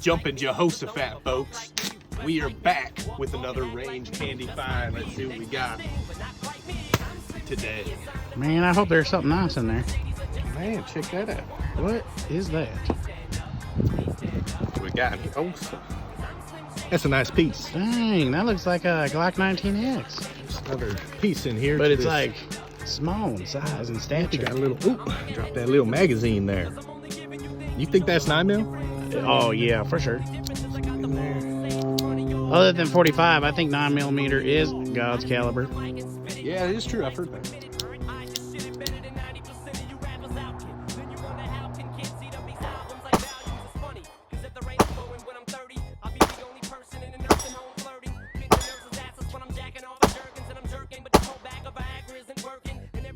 Jumpin' Jehoshaphat, folks. We are back with another range candy find. Let's see what we got today. Man, I hope there's something nice in there. Man, check that out. What is that? What we got? Oh, that's a nice piece. Dang, that looks like a Glock 19X. There's another piece in here. But it's like small in size and You stature. got a little, drop that little magazine there. You think that's 9mm? Oh, yeah, for sure. In there. Other than 45, I think 9mm is God's caliber. Yeah, it is true. I've heard that.